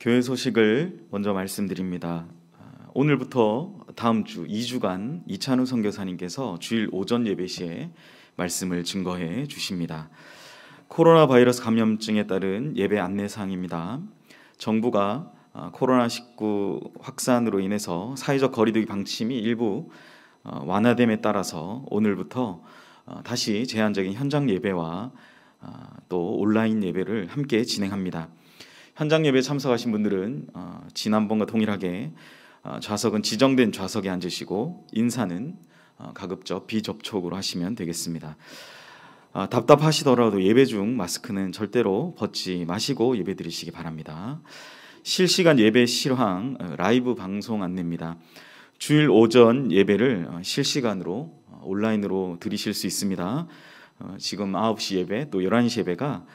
교회 소식을 먼저 말씀드립니다. 오늘부터 다음 주 2주간 이찬우 선교사님께서 주일 오전 예배 시에 말씀을 증거해 주십니다. 코로나 바이러스 감염증에 따른 예배 안내사항입니다. 정부가 코로나19 확산으로 인해서 사회적 거리두기 방침이 일부 완화됨에 따라서 오늘부터 다시 제한적인 현장 예배와 또 온라인 예배를 함께 진행합니다. 현장 예배에 참석하신 분들은 지난번과 동일하게 좌석은 지정된 좌석에 앉으시고 인사는 가급적 비접촉으로 하시면 되겠습니다. 답답하시더라도 예배 중 마스크는 절대로 벗지 마시고 예배 드리시기 바랍니다. 실시간 예배 실황 라이브 방송 안내입니다. 주일 오전 예배를 실시간으로 온라인으로 들으실 수 있습니다. 지금 9시 예배 또 11시 예배가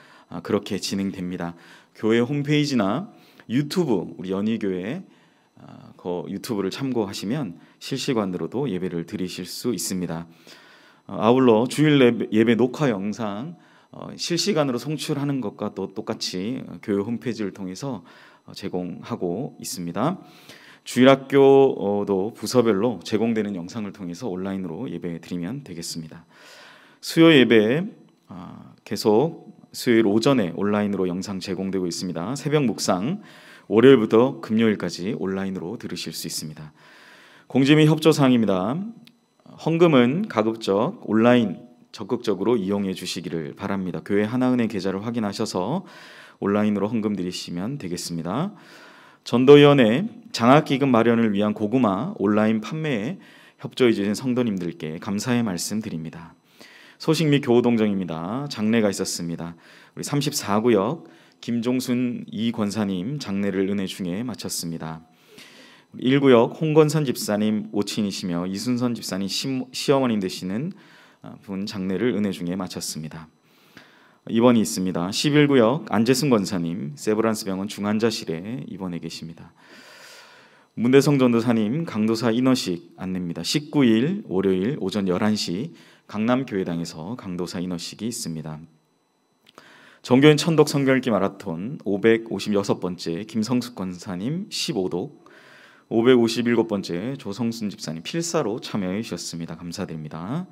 그렇게 진행됩니다. 교회 홈페이지나 유튜브 우리 연희교회 유튜브를 참고하시면 실시간으로도 예배를 드리실 수 있습니다. 아울러 주일 예배 녹화 영상 실시간으로 송출하는 것과 또 똑같이 교회 홈페이지를 통해서 제공하고 있습니다. 주일학교도 부서별로 제공되는 영상을 통해서 온라인으로 예배 드리면 되겠습니다. 수요 예배 계속 수요일 오전에 온라인으로 영상 제공되고 있습니다. 새벽 묵상 월요일부터 금요일까지 온라인으로 들으실 수 있습니다. 공지 및 협조사항입니다. 헌금은 가급적 온라인 적극적으로 이용해 주시기를 바랍니다. 교회 하나은행 계좌를 확인하셔서 온라인으로 헌금 드리시면 되겠습니다. 전도위원회 장학기금 마련을 위한 고구마 온라인 판매에 협조해 주신 성도님들께 감사의 말씀 드립니다. 소식 및 교우동정입니다. 장례가 있었습니다. 우리 34구역 김종순 이 권사님 장례를 은혜 중에 마쳤습니다. 1구역 홍건선 집사님 오친이시며 이순선 집사님 시어머님 되시는 분 장례를 은혜 중에 마쳤습니다. 입원이 있습니다. 11구역 안재승 권사님 세브란스 병원 중환자실에 입원해 계십니다. 문대성 전도사님 강도사 인허식 안내입니다. 19일 월요일 오전 11시 강남교회당에서 강도사 인허식이 있습니다. 정교인 천독 성경 읽기 마라톤 556번째 김성숙 권사님 15독 557번째 조성순 집사님 필사로 참여해 주셨습니다. 감사드립니다.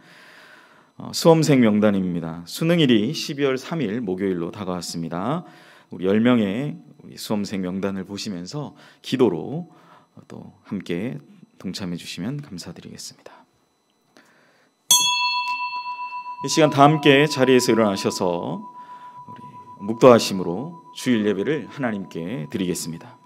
수험생 명단입니다. 수능일이 12월 3일 목요일로 다가왔습니다. 우리 10명의 우리 수험생 명단을 보시면서 기도로 또 함께 동참해 주시면 감사드리겠습니다. 이 시간 다 함께 자리에서 일어나셔서 우리 묵도하심으로 주일 예배를 하나님께 드리겠습니다.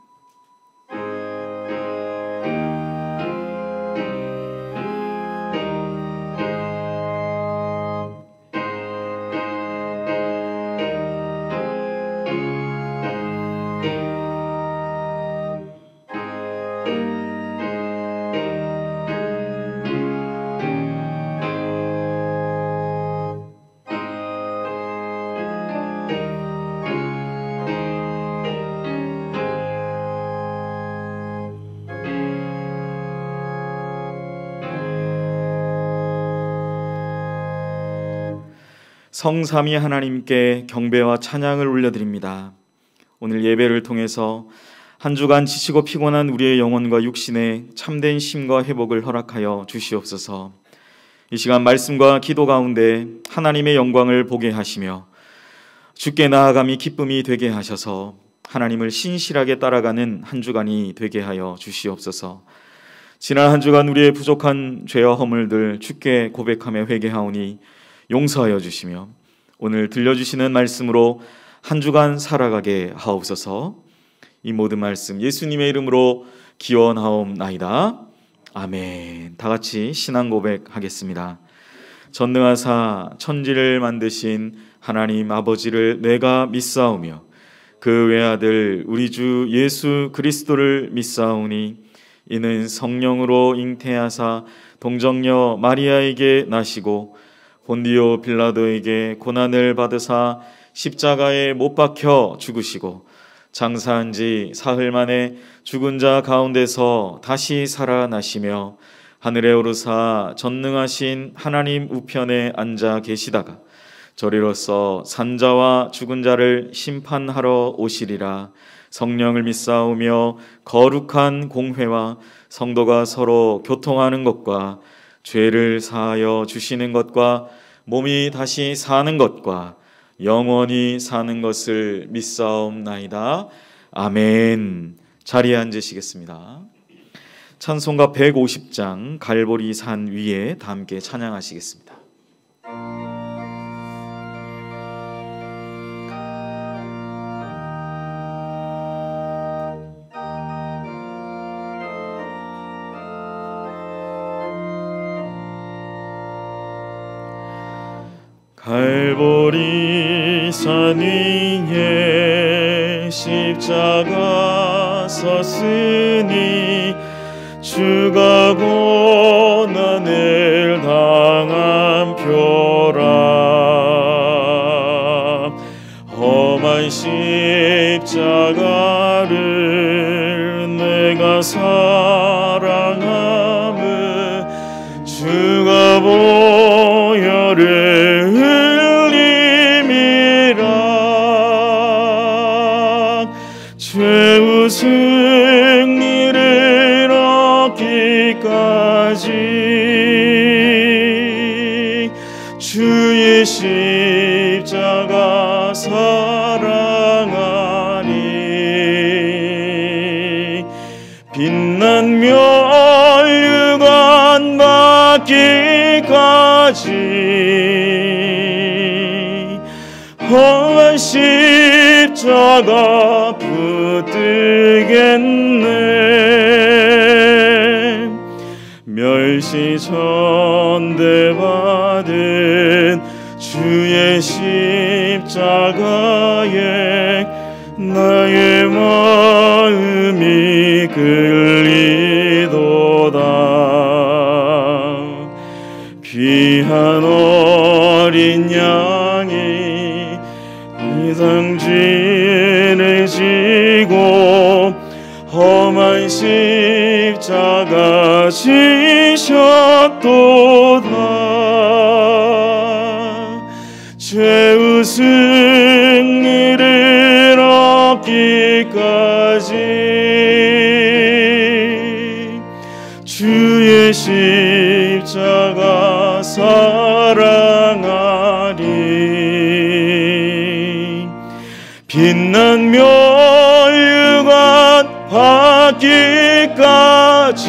성삼위 하나님께 경배와 찬양을 올려드립니다. 오늘 예배를 통해서 한 주간 지치고 피곤한 우리의 영혼과 육신에 참된 쉼과 회복을 허락하여 주시옵소서. 이 시간 말씀과 기도 가운데 하나님의 영광을 보게 하시며 주께 나아감이 기쁨이 되게 하셔서 하나님을 신실하게 따라가는 한 주간이 되게 하여 주시옵소서. 지난 한 주간 우리의 부족한 죄와 허물들 주께 고백하며 회개하오니 용서하여 주시며 오늘 들려주시는 말씀으로 한 주간 살아가게 하옵소서. 이 모든 말씀 예수님의 이름으로 기원하옵나이다. 아멘. 다 같이 신앙 고백하겠습니다. 전능하사 천지를 만드신 하나님 아버지를 내가 믿사오며 그 외아들 우리 주 예수 그리스도를 믿사오니 이는 성령으로 잉태하사 동정녀 마리아에게 나시고 본디오 빌라도에게 고난을 받으사 십자가에 못 박혀 죽으시고 장사한 지 사흘 만에 죽은 자 가운데서 다시 살아나시며 하늘에 오르사 전능하신 하나님 우편에 앉아 계시다가 저리로서 산자와 죽은 자를 심판하러 오시리라. 성령을 믿사오며 거룩한 공회와 성도가 서로 교통하는 것과 죄를 사하여 주시는 것과 몸이 다시 사는 것과 영원히 사는 것을 믿사옵나이다. 아멘. 자리에 앉으시겠습니다. 찬송가 150장 갈보리 산 위에 다 함께 찬양하시겠습니다. 갈보리 산 위에 십자가 섰으니 주가 고난을 당한 표라. 험한 십자가를 내가 사랑함을 주가 보혈을 죄의 승리를 얻기까지 주의 십자가 사랑하니 빛난 멸류관 받기까지 험한 십자가 붙들겠네. 멸시 전대받은 주의 십자가에 나의 마음이 끌리도다. 귀한 어린 양이 이상진을 지고 험한 십자가 지셨도다. 죄의 승리를 얻기까지 주의 십자가 사랑하리. 빛난 멸류관 받기까지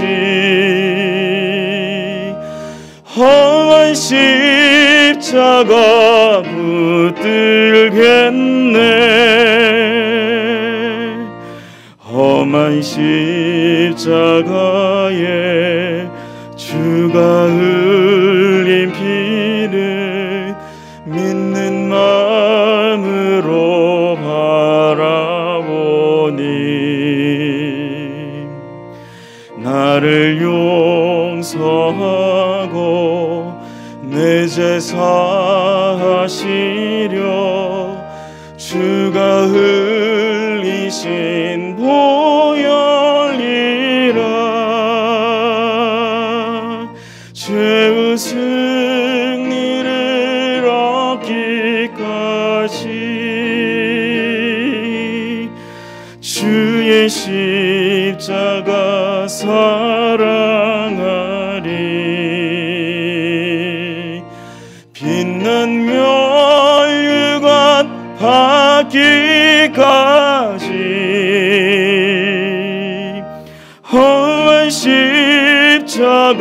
험한 십자가 붙들겠네. 험한 십자가에 주가 흘린 피를 믿는 마음으로 바라보니 나를 용서하고 내 죄 사하시려 주가 흘리신 보혈이라. 죄의 승리를 얻기까지 주의 십자가 사랑하리. 빛난 멸류관 받기까지 험한 십자가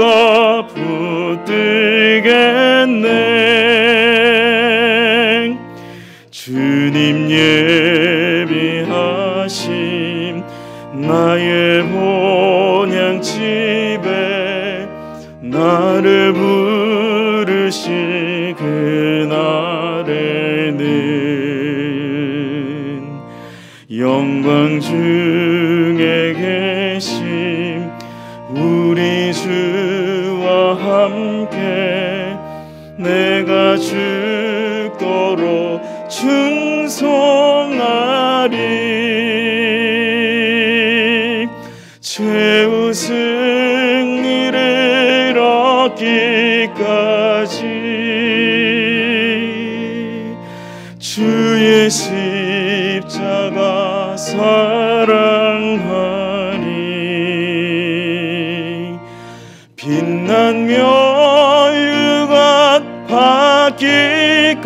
붙들겠네. 주님 예비하심 나의 본향 집에 나를 부르신 그날에는 영광 중에 계심 우리 주와 함께 내가 죽도록 충성하리. 죄의 승리를 얻기까지 사랑하니 빛나며 유관 받기까지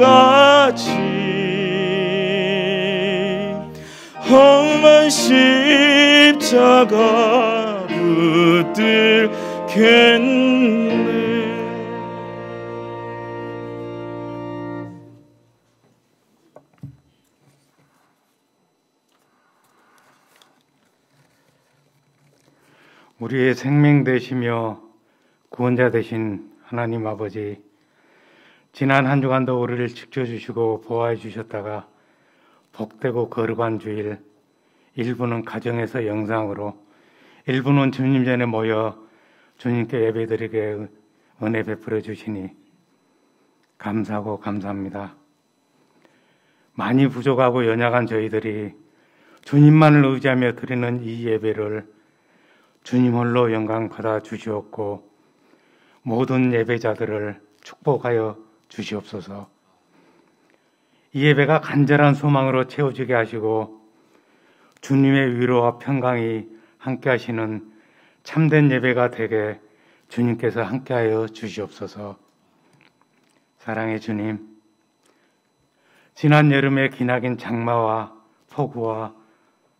험한 십자가 붙들겠네. 우리의 생명 되시며 구원자 되신 하나님 아버지, 지난 한 주간도 우리를 지켜주시고 보호해 주셨다가 복되고 거룩한 주일, 일부는 가정에서 영상으로, 일부는 주님 전에 모여 주님께 예배드리게 은혜 베풀어 주시니 감사하고 감사합니다. 많이 부족하고 연약한 저희들이 주님만을 의지하며 드리는 이 예배를 주님 홀로 영광 받아 주시옵고 모든 예배자들을 축복하여 주시옵소서. 이 예배가 간절한 소망으로 채워지게 하시고 주님의 위로와 평강이 함께 하시는 참된 예배가 되게 주님께서 함께하여 주시옵소서. 사랑의 주님, 지난 여름에 기나긴 장마와 폭우와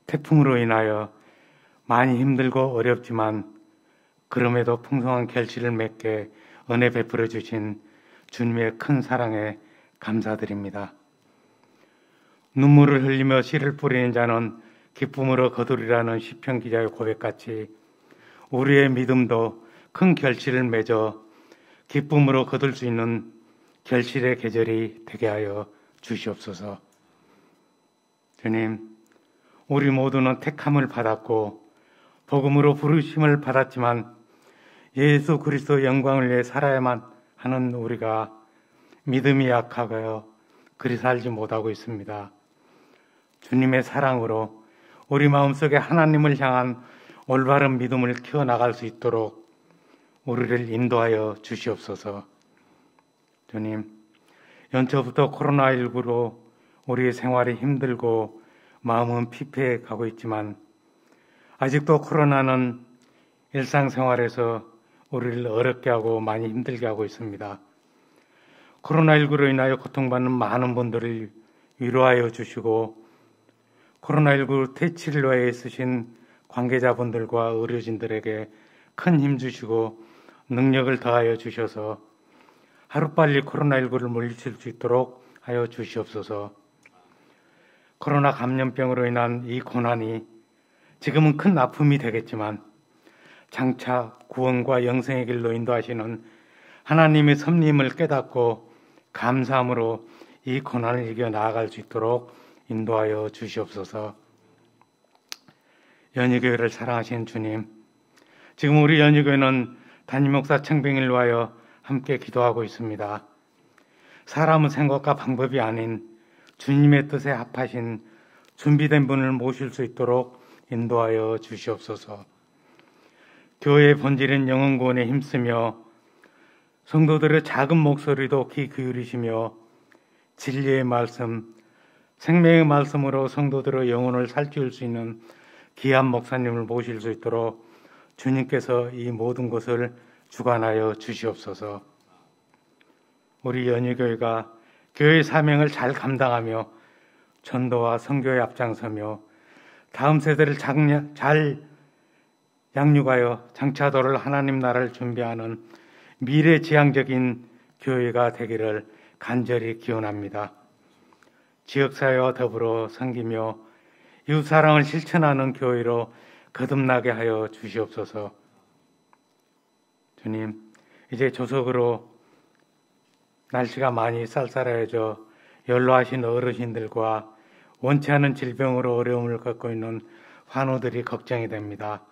태풍으로 인하여 많이 힘들고 어렵지만 그럼에도 풍성한 결실을 맺게 은혜 베풀어 주신 주님의 큰 사랑에 감사드립니다. 눈물을 흘리며 씨를 뿌리는 자는 기쁨으로 거두리라는 시편 기자의 고백같이 우리의 믿음도 큰 결실을 맺어 기쁨으로 거둘 수 있는 결실의 계절이 되게 하여 주시옵소서. 주님, 우리 모두는 택함을 받았고 복음으로 부르심을 받았지만 예수 그리스도 영광을 위해 살아야만 하는 우리가 믿음이 약하여 그리 살지 못하고 있습니다. 주님의 사랑으로 우리 마음속에 하나님을 향한 올바른 믿음을 키워나갈 수 있도록 우리를 인도하여 주시옵소서. 주님, 연초부터 코로나19로 우리의 생활이 힘들고 마음은 피폐해 가고 있지만 아직도 코로나는 일상생활에서 우리를 어렵게 하고 많이 힘들게 하고 있습니다. 코로나19로 인하여 고통받는 많은 분들을 위로하여 주시고 코로나19 퇴치료에 있으신 관계자분들과 의료진들에게 큰 힘 주시고 능력을 더하여 주셔서 하루빨리 코로나19를 물리칠 수 있도록 하여 주시옵소서. 코로나 감염병으로 인한 이 고난이 지금은 큰 아픔이 되겠지만 장차 구원과 영생의 길로 인도하시는 하나님의 섭리임을 깨닫고 감사함으로 이 고난을 이겨 나아갈 수 있도록 인도하여 주시옵소서. 연희교회를 사랑하신 주님, 지금 우리 연희교회는 담임목사 청빙을 위하여 함께 기도하고 있습니다. 사람의 생각과 방법이 아닌 주님의 뜻에 합하신 준비된 분을 모실 수 있도록 인도하여 주시옵소서. 교회의 본질인 영혼 구원에 힘쓰며 성도들의 작은 목소리도 귀 기울이시며 진리의 말씀, 생명의 말씀으로 성도들의 영혼을 살찌울 수 있는 귀한 목사님을 모실 수 있도록 주님께서 이 모든 것을 주관하여 주시옵소서. 우리 연희교회가 교회의 사명을 잘 감당하며 전도와 선교에 앞장서며 다음 세대를 잘 양육하여 장차도를 하나님 나라를 준비하는 미래지향적인 교회가 되기를 간절히 기원합니다. 지역사회와 더불어 섬기며 이웃사랑을 실천하는 교회로 거듭나게 하여 주시옵소서. 주님, 이제 조석으로 날씨가 많이 쌀쌀해져 연로하신 어르신들과 원치 않은 질병으로 어려움을 겪고 있는 환우들이 걱정이 됩니다.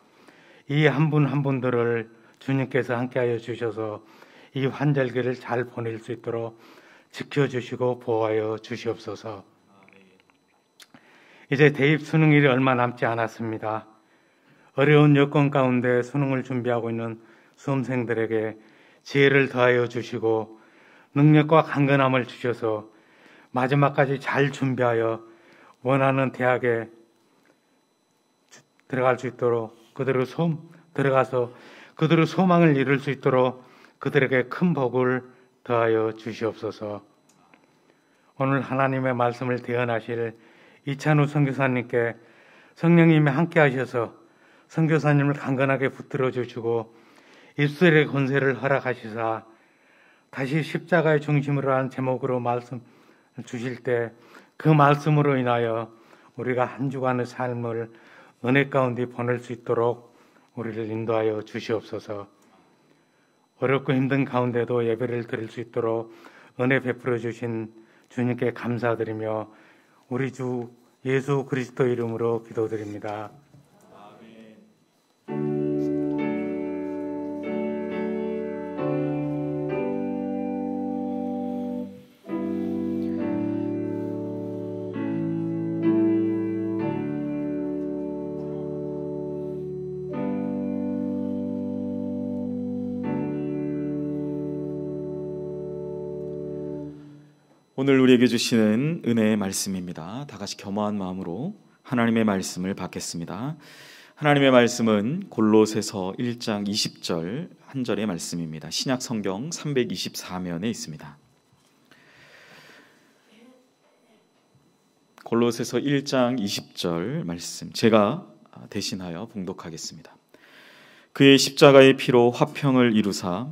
이 한 분 한 분들을 주님께서 함께하여 주셔서 이 환절기를 잘 보낼 수 있도록 지켜주시고 보호하여 주시옵소서. 이제 대입 수능일이 얼마 남지 않았습니다. 어려운 여건 가운데 수능을 준비하고 있는 수험생들에게 지혜를 더하여 주시고 능력과 강건함을 주셔서 마지막까지 잘 준비하여 원하는 대학에 들어갈 수 있도록 들어가서 그들의 소망을 이룰 수 있도록 그들에게 큰 복을 더하여 주시옵소서. 오늘 하나님의 말씀을 대언하실 이찬우 선교사님께 성령님이 함께 하셔서 선교사님을 강건하게 붙들어 주시고 입술의 권세를 허락하시사 다시 십자가의 중심으로 하는 제목으로 말씀 주실 때 그 말씀으로 인하여 우리가 한 주간의 삶을 은혜 가운데 보낼 수 있도록 우리를 인도하여 주시옵소서. 어렵고 힘든 가운데도 예배를 드릴 수 있도록 은혜 베풀어 주신 주님께 감사드리며 우리 주 예수 그리스도 이름으로 기도드립니다. 오늘 우리에게 주시는 은혜의 말씀입니다. 다 같이 겸허한 마음으로 하나님의 말씀을 받겠습니다. 하나님의 말씀은 골로새서 1장 20절 한 절의 말씀입니다. 신약 성경 324면에 있습니다. 골로새서 1장 20절 말씀 제가 대신하여 봉독하겠습니다. 그의 십자가의 피로 화평을 이루사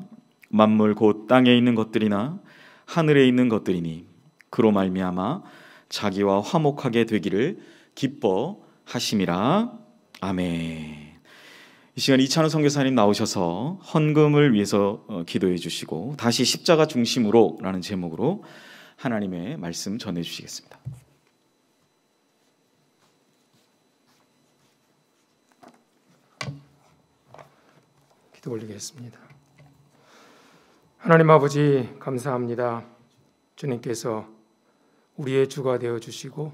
만물 곧 땅에 있는 것들이나 하늘에 있는 것들이니 그로 말미암아 자기와 화목하게 되기를 기뻐하심이라. 아멘. 이 시간 이찬우 선교사님 나오셔서 헌금을 위해서 기도해 주시고 다시 십자가 중심으로 라는 제목으로 하나님의 말씀 전해 주시겠습니다. 기도 올리겠습니다. 하나님 아버지 감사합니다. 주님께서 우리의 주가 되어주시고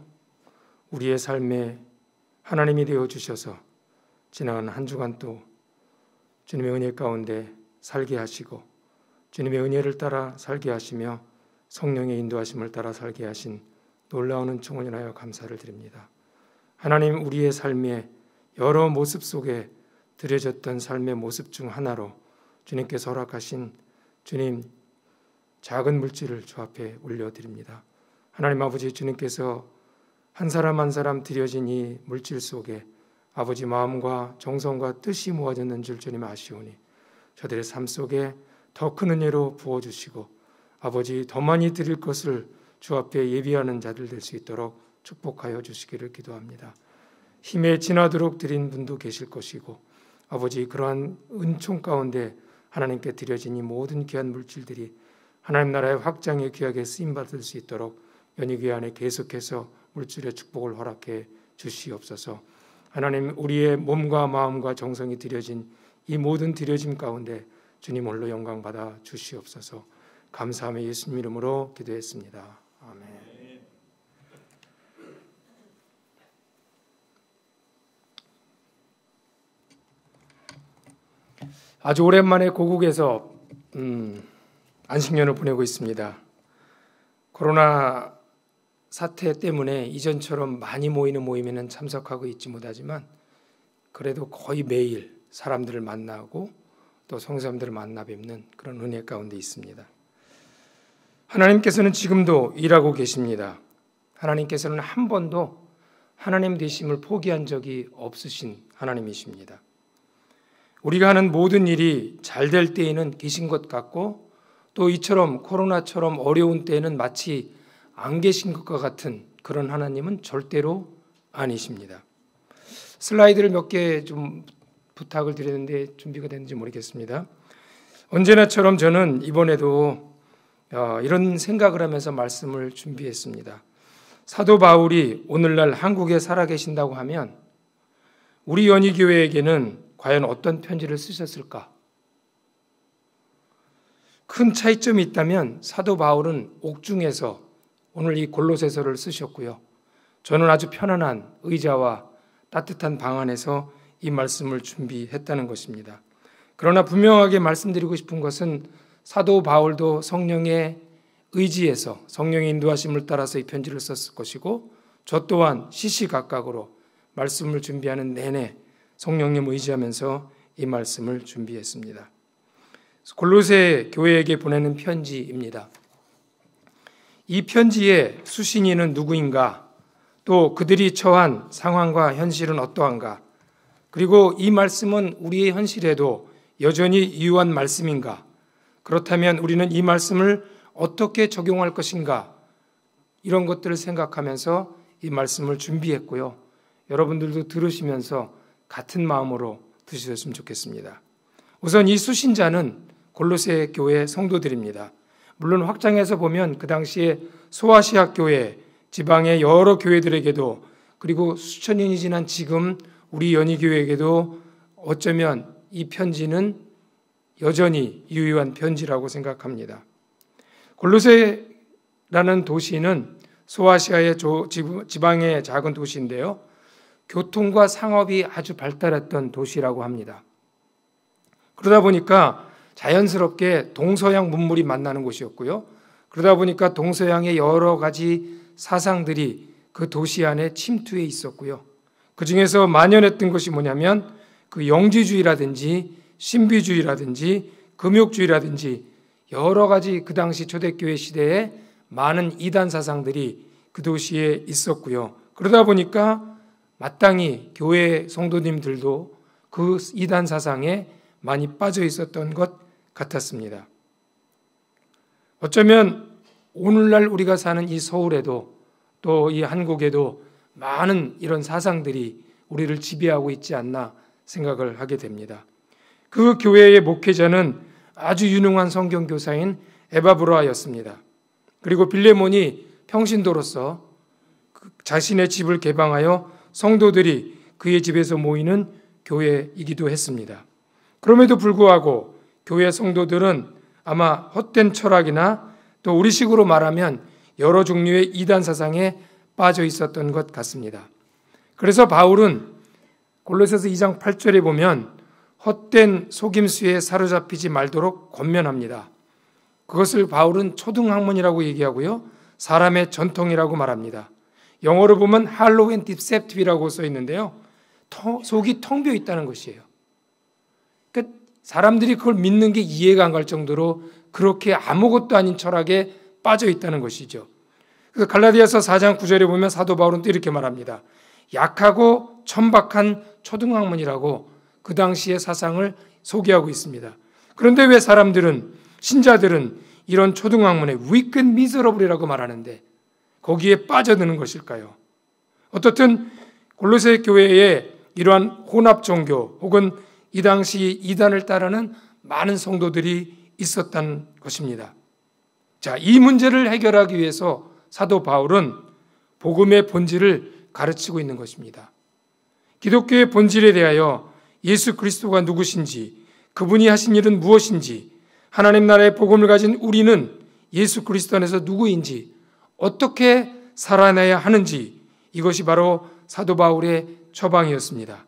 우리의 삶에 하나님이 되어주셔서 지나간 한 주간 또 주님의 은혜 가운데 살게 하시고 주님의 은혜를 따라 살게 하시며 성령의 인도하심을 따라 살게 하신 놀라운 은총을 인하여 감사를 드립니다. 하나님 우리의 삶의 여러 모습 속에 드려졌던 삶의 모습 중 하나로 주님께서 허락하신 주님 작은 물질을 주 앞에 올려드립니다. 하나님 아버지 주님께서 한 사람 한 사람 드려진 이 물질 속에 아버지 마음과 정성과 뜻이 모아졌는 줄 주님 아시오니 저들의 삶 속에 더 큰 은혜로 부어주시고 아버지 더 많이 드릴 것을 주 앞에 예비하는 자들 될 수 있도록 축복하여 주시기를 기도합니다. 힘에 지나도록 드린 분도 계실 것이고 아버지 그러한 은총 가운데 하나님께 드려진 이 모든 귀한 물질들이 하나님 나라의 확장에 귀하게 쓰임받을 수 있도록 연희교회 안에 계속해서 물질의 축복을 허락해 주시옵소서. 하나님 우리의 몸과 마음과 정성이 드려진 이 모든 드려짐 가운데 주님 홀로 영광 받아 주시옵소서. 감사하며 예수님 이름으로 기도했습니다. 아멘. 아주 오랜만에 고국에서 안식년을 보내고 있습니다. 코로나 사태 때문에 이전처럼 많이 모이는 모임에는 참석하고 있지 못하지만 그래도 거의 매일 사람들을 만나고 또 성사람들을 만나 뵙는 그런 은혜 가운데 있습니다. 하나님께서는 지금도 일하고 계십니다. 하나님께서는 한 번도 하나님 되심을 포기한 적이 없으신 하나님이십니다. 우리가 하는 모든 일이 잘 될 때에는 계신 것 같고 또 이처럼 코로나처럼 어려운 때에는 마치 안 계신 것과 같은 그런 하나님은 절대로 아니십니다. 슬라이드를 몇 개 좀 부탁을 드렸는데 준비가 됐는지 모르겠습니다. 언제나처럼 저는 이번에도 이런 생각을 하면서 말씀을 준비했습니다. 사도 바울이 오늘날 한국에 살아계신다고 하면 우리 연희교회에게는 과연 어떤 편지를 쓰셨을까? 큰 차이점이 있다면 사도 바울은 옥중에서 오늘 이 골로새서를 쓰셨고요. 저는 아주 편안한 의자와 따뜻한 방 안에서 이 말씀을 준비했다는 것입니다. 그러나 분명하게 말씀드리고 싶은 것은 사도 바울도 성령의 의지에서 성령의 인도하심을 따라서 이 편지를 썼을 것이고 저 또한 시시각각으로 말씀을 준비하는 내내 성령님 의지하면서 이 말씀을 준비했습니다. 골로새 교회에게 보내는 편지입니다. 이 편지의 수신인은 누구인가? 또 그들이 처한 상황과 현실은 어떠한가? 그리고 이 말씀은 우리의 현실에도 여전히 유효한 말씀인가? 그렇다면 우리는 이 말씀을 어떻게 적용할 것인가? 이런 것들을 생각하면서 이 말씀을 준비했고요. 여러분들도 들으시면서 같은 마음으로 드셨으면 좋겠습니다. 우선 이 수신자는 골로새 교회 성도들입니다. 물론 확장해서 보면 그 당시에 소아시아 교회, 지방의 여러 교회들에게도 그리고 수천 년이 지난 지금 우리 연희교회에게도 어쩌면 이 편지는 여전히 유효한 편지라고 생각합니다. 골로새라는 도시는 소아시아의 지방의 작은 도시인데요. 교통과 상업이 아주 발달했던 도시라고 합니다. 그러다 보니까 자연스럽게 동서양 문물이 만나는 곳이었고요. 그러다 보니까 동서양의 여러 가지 사상들이 그 도시 안에 침투해 있었고요. 그 중에서 만연했던 것이 뭐냐면 그 영지주의라든지 신비주의라든지 금욕주의라든지 여러 가지 그 당시 초대교회 시대에 많은 이단 사상들이 그 도시에 있었고요. 그러다 보니까 마땅히 교회 성도님들도 그 이단 사상에 많이 빠져 있었던 것 같았습니다. 어쩌면 오늘날 우리가 사는 이 서울에도 또 이 한국에도 많은 이런 사상들이 우리를 지배하고 있지 않나 생각을 하게 됩니다. 그 교회의 목회자는 아주 유능한 성경교사인 에바브라였습니다. 그리고 빌레몬이 평신도로서 자신의 집을 개방하여 성도들이 그의 집에서 모이는 교회이기도 했습니다. 그럼에도 불구하고 교회 성도들은 아마 헛된 철학이나 또 우리식으로 말하면 여러 종류의 이단 사상에 빠져 있었던 것 같습니다. 그래서 바울은 골로새서 2장 8절에 보면 헛된 속임수에 사로잡히지 말도록 권면합니다. 그것을 바울은 초등학문이라고 얘기하고요. 사람의 전통이라고 말합니다. 영어로 보면 할로우 앤 디셉티브라고 써 있는데요. 속이 텅 비어 있다는 것이에요. 그러니까 사람들이 그걸 믿는 게 이해가 안 갈 정도로 그렇게 아무것도 아닌 철학에 빠져 있다는 것이죠. 그래서 갈라디아서 4장 9절에 보면 사도 바울은 또 이렇게 말합니다. 약하고 천박한 초등학문이라고 그 당시의 사상을 소개하고 있습니다. 그런데 왜 사람들은 신자들은 이런 초등학문에 weak and miserable이라고 말하는데 거기에 빠져드는 것일까요? 어떻든 골로새 교회에 이러한 혼합 종교 혹은 이 당시 이단을 따르는 많은 성도들이 있었다는 것입니다. 자, 이 문제를 해결하기 위해서 사도 바울은 복음의 본질을 가르치고 있는 것입니다. 기독교의 본질에 대하여 예수 그리스도가 누구신지, 그분이 하신 일은 무엇인지, 하나님 나라의 복음을 가진 우리는 예수 그리스도 안에서 누구인지, 어떻게 살아내야 하는지, 이것이 바로 사도 바울의 처방이었습니다.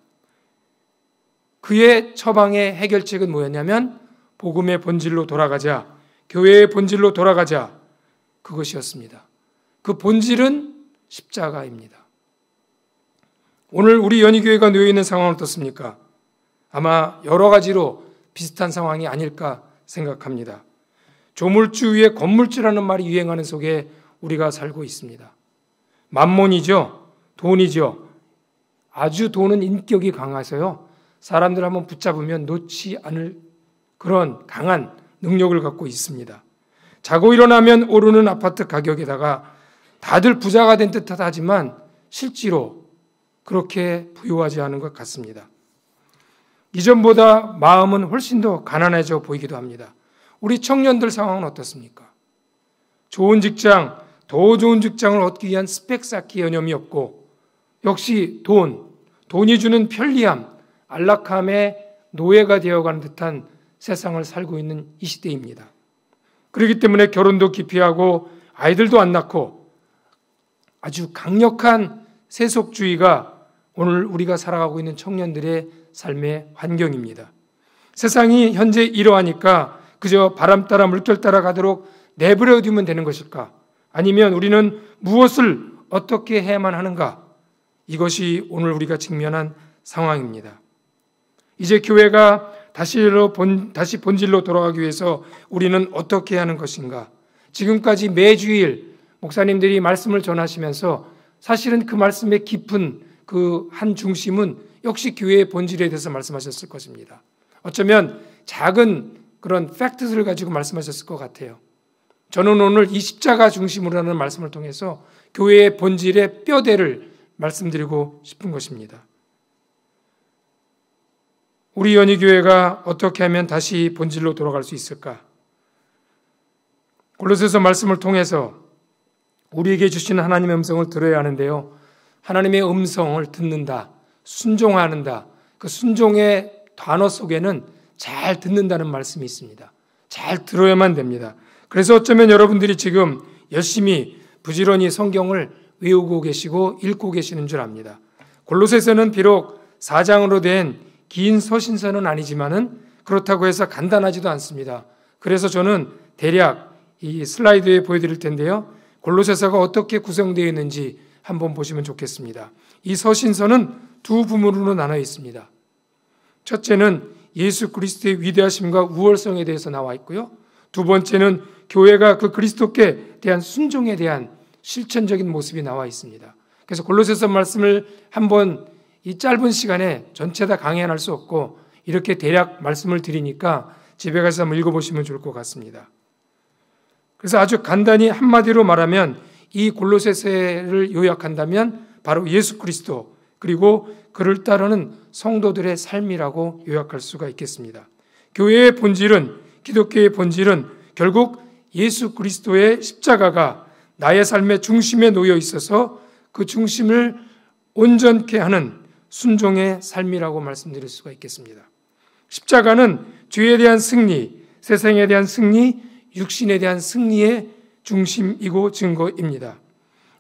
그의 처방의 해결책은 뭐였냐면 복음의 본질로 돌아가자, 교회의 본질로 돌아가자, 그것이었습니다. 그 본질은 십자가입니다. 오늘 우리 연희교회가 놓여 있는 상황은 어떻습니까? 아마 여러 가지로 비슷한 상황이 아닐까 생각합니다. 조물주 위에 건물주라는 말이 유행하는 속에 우리가 살고 있습니다. 만몬이죠. 돈이죠. 아주 돈은 인격이 강해서요. 사람들 한번 붙잡으면 놓지 않을 그런 강한 능력을 갖고 있습니다. 자고 일어나면 오르는 아파트 가격에다가 다들 부자가 된 듯 하지만 실제로 그렇게 부유하지 않은 것 같습니다. 이전보다 마음은 훨씬 더 가난해져 보이기도 합니다. 우리 청년들 상황은 어떻습니까? 좋은 직장, 더 좋은 직장을 얻기 위한 스펙 쌓기 여념이 없고 역시 돈이 주는 편리함, 안락함의 노예가 되어가는 듯한 세상을 살고 있는 이 시대입니다. 그렇기 때문에 결혼도 기피하고 아이들도 안 낳고 아주 강력한 세속주의가 오늘 우리가 살아가고 있는 청년들의 삶의 환경입니다. 세상이 현재 이러하니까 그저 바람 따라 물결 따라 가도록 내버려 두면 되는 것일까? 아니면 우리는 무엇을 어떻게 해야만 하는가? 이것이 오늘 우리가 직면한 상황입니다. 이제 교회가 다시 본질로 돌아가기 위해서 우리는 어떻게 하는 것인가? 지금까지 매주일 목사님들이 말씀을 전하시면서 사실은 그 말씀의 깊은 그 한 중심은 역시 교회의 본질에 대해서 말씀하셨을 것입니다. 어쩌면 작은 그런 팩트들을 가지고 말씀하셨을 것 같아요. 저는 오늘 이 십자가 중심으로 하는 말씀을 통해서 교회의 본질의 뼈대를 말씀드리고 싶은 것입니다. 우리 연희교회가 어떻게 하면 다시 본질로 돌아갈 수 있을까? 골로새서 말씀을 통해서 우리에게 주신 하나님의 음성을 들어야 하는데요. 하나님의 음성을 듣는다, 순종하는다. 그 순종의 단어 속에는 잘 듣는다는 말씀이 있습니다. 잘 들어야만 됩니다. 그래서 어쩌면 여러분들이 지금 열심히 부지런히 성경을 외우고 계시고 읽고 계시는 줄 압니다. 골로새서는 비록 4장으로 된 긴 서신서는 아니지만은 그렇다고 해서 간단하지도 않습니다. 그래서 저는 대략 이 슬라이드에 보여드릴 텐데요. 골로새서가 어떻게 구성되어 있는지 한번 보시면 좋겠습니다. 이 서신서는 두 부문으로 나눠 있습니다. 첫째는 예수 그리스도의 위대하심과 우월성에 대해서 나와 있고요. 두 번째는 교회가 그 그리스도께 대한 순종에 대한 실천적인 모습이 나와 있습니다. 그래서 골로새서 말씀을 한번 이 짧은 시간에 전체 다 강해할 수 없고 이렇게 대략 말씀을 드리니까 집에 가서 한번 읽어보시면 좋을 것 같습니다. 그래서 아주 간단히 한마디로 말하면 이 골로새서를 요약한다면 바로 예수 그리스도 그리고 그를 따르는 성도들의 삶이라고 요약할 수가 있겠습니다. 교회의 본질은, 기독교의 본질은 결국 예수 그리스도의 십자가가 나의 삶의 중심에 놓여 있어서 그 중심을 온전케 하는 순종의 삶이라고 말씀드릴 수가 있겠습니다. 십자가는 죄에 대한 승리, 세상에 대한 승리, 육신에 대한 승리의 중심이고 증거입니다.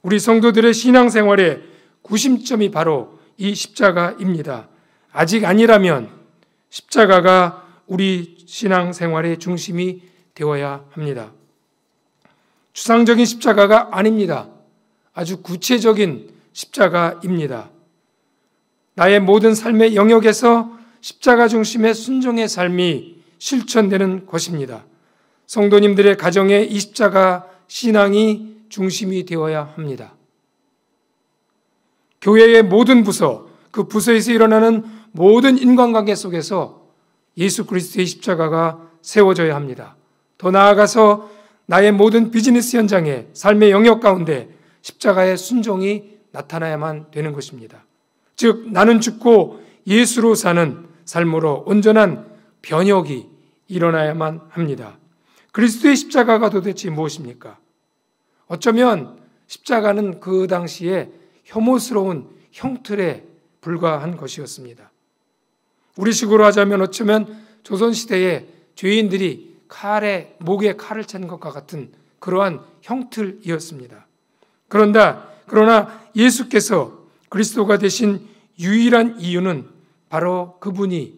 우리 성도들의 신앙생활의 구심점이 바로 이 십자가입니다. 아직 아니라면 십자가가 우리 신앙생활의 중심이 되어야 합니다. 추상적인 십자가가 아닙니다. 아주 구체적인 십자가입니다. 나의 모든 삶의 영역에서 십자가 중심의 순종의 삶이 실천되는 것입니다. 성도님들의 가정에 이 십자가 신앙이 중심이 되어야 합니다. 교회의 모든 부서, 그 부서에서 일어나는 모든 인간관계 속에서 예수 그리스도의 십자가가 세워져야 합니다. 더 나아가서 나의 모든 비즈니스 현장에 삶의 영역 가운데 십자가의 순종이 나타나야만 되는 것입니다. 즉 나는 죽고 예수로 사는 삶으로 온전한 변혁이 일어나야만 합니다. 그리스도의 십자가가 도대체 무엇입니까? 어쩌면 십자가는 그 당시에 혐오스러운 형틀에 불과한 것이었습니다. 우리식으로 하자면 어쩌면 조선시대에 죄인들이 목에 칼을 찬 것과 같은 그러한 형틀이었습니다. 그러나 예수께서 그리스도가 되신 유일한 이유는 바로 그분이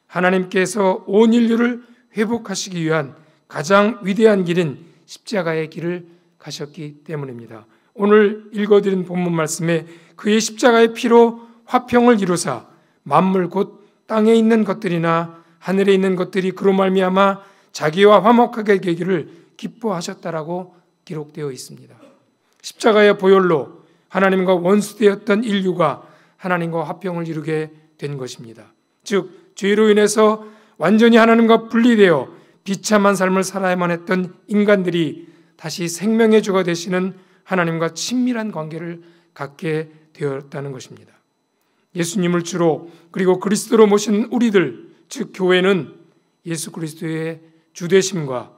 하나님께서 온 인류를 회복하시기 위한 가장 위대한 길인 십자가의 길을 가셨기 때문입니다. 오늘 읽어드린 본문 말씀에 그의 십자가의 피로 화평을 이루사 만물 곧 땅에 있는 것들이나 하늘에 있는 것들이 그로 말미암아 자기와 화목하게 되기를 기뻐하셨다라고 기록되어 있습니다. 십자가의 보혈로 하나님과 원수되었던 인류가 하나님과 화평을 이루게 된 것입니다. 즉 죄로 인해서 완전히 하나님과 분리되어 비참한 삶을 살아야만 했던 인간들이 다시 생명의 주가 되시는 하나님과 친밀한 관계를 갖게 되었다는 것입니다. 예수님을 주로 그리고 그리스도로 모신 우리들, 즉 교회는 예수 그리스도의 주되심과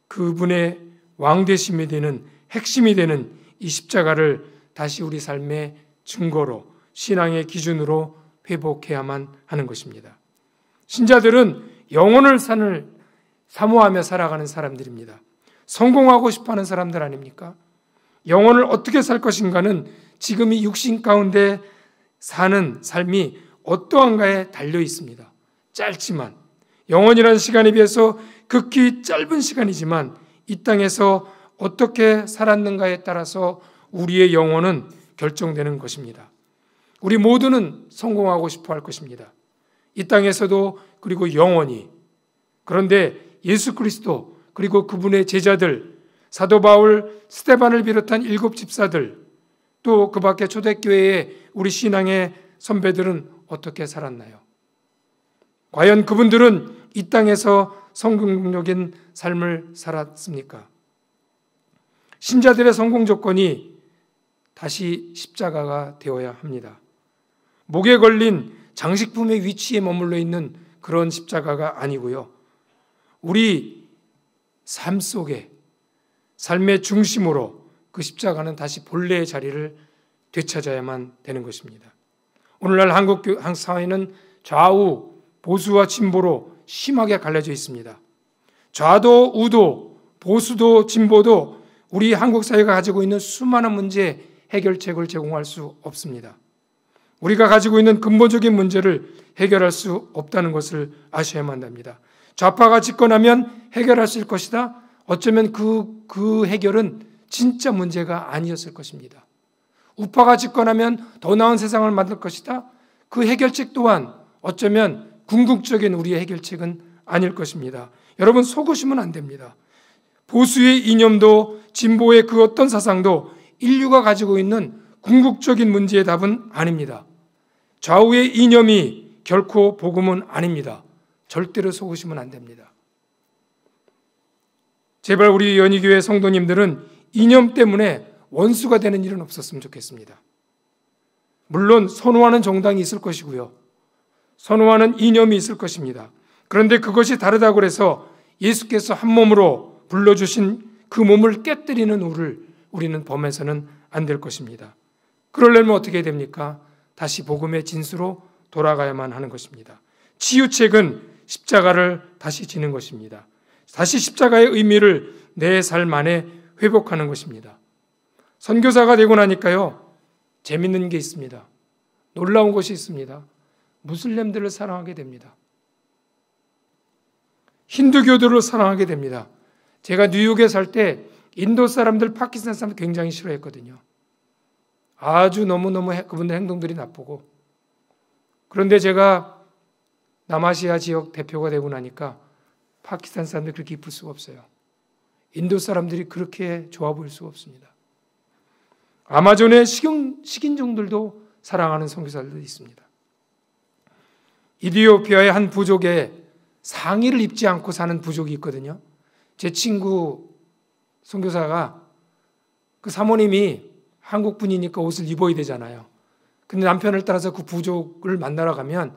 그분의 왕되심이 되는 핵심이 되는 이 십자가를 다시 우리 삶의 증거로 신앙의 기준으로 회복해야만 하는 것입니다. 신자들은 영원을 사모하며 살아가는 사람들입니다. 성공하고 싶어하는 사람들 아닙니까? 영혼을 어떻게 살 것인가는 지금 이 육신 가운데 사는 삶이 어떠한가에 달려 있습니다. 짧지만 영원이라는 시간에 비해서 극히 짧은 시간이지만 이 땅에서 어떻게 살았는가에 따라서 우리의 영혼은 결정되는 것입니다. 우리 모두는 성공하고 싶어 할 것입니다. 이 땅에서도 그리고 영원히. 그런데 예수 그리스도 그리고 그분의 제자들, 사도 바울, 스데반을 비롯한 7 집사들, 또 그 밖에 초대교회의 우리 신앙의 선배들은 어떻게 살았나요? 과연 그분들은 이 땅에서 성공적인 삶을 살았습니까? 신자들의 성공 조건이 다시 십자가가 되어야 합니다. 목에 걸린 장식품의 위치에 머물러 있는 그런 십자가가 아니고요. 우리 삶 속에, 삶의 중심으로 그 십자가는 다시 본래의 자리를 되찾아야만 되는 것입니다. 오늘날 한국 사회는 좌우, 보수와 진보로 심하게 갈라져 있습니다. 좌도 우도 보수도 진보도 우리 한국 사회가 가지고 있는 수많은 문제 해결책을 제공할 수 없습니다. 우리가 가지고 있는 근본적인 문제를 해결할 수 없다는 것을 아셔야만 합니다. 좌파가 집권하면 해결할 수 있을 것이다. 어쩌면 그 해결은 진짜 문제가 아니었을 것입니다. 우파가 집권하면 더 나은 세상을 만들 것이다. 그 해결책 또한 어쩌면 궁극적인 우리의 해결책은 아닐 것입니다. 여러분, 속으시면 안 됩니다. 보수의 이념도 진보의 그 어떤 사상도 인류가 가지고 있는 궁극적인 문제의 답은 아닙니다. 좌우의 이념이 결코 복음은 아닙니다. 절대로 속으시면 안 됩니다. 제발 우리 연희교회 성도님들은 이념 때문에 원수가 되는 일은 없었으면 좋겠습니다. 물론 선호하는 정당이 있을 것이고요. 선호하는 이념이 있을 것입니다. 그런데 그것이 다르다고 해서 예수께서 한 몸으로 불러주신 그 몸을 깨뜨리는 우리는 범해서는 안 될 것입니다. 그러려면 어떻게 됩니까? 다시 복음의 진수로 돌아가야만 하는 것입니다. 치유책은 십자가를 다시 지는 것입니다. 다시 십자가의 의미를 내 삶 안에 회복하는 것입니다. 선교사가 되고 나니까요, 재밌는 게 있습니다. 놀라운 것이 있습니다. 무슬림들을 사랑하게 됩니다. 힌두교들을 사랑하게 됩니다. 제가 뉴욕에 살 때 인도 사람들, 파키스탄 사람들 굉장히 싫어했거든요. 아주 너무너무 그분들 행동들이 나쁘고. 그런데 제가 남아시아 지역 대표가 되고 나니까 파키스탄 사람들이 그렇게 이쁠 수가 없어요. 인도 사람들이 그렇게 좋아 보일 수가 없습니다. 아마존의 식인종들도 사랑하는 선교사들도 있습니다. 이디오피아의 한 부족에 상의를 입지 않고 사는 부족이 있거든요. 제 친구 선교사가 그 사모님이 한국 분이니까 옷을 입어야 되잖아요. 근데 남편을 따라서 그 부족을 만나러 가면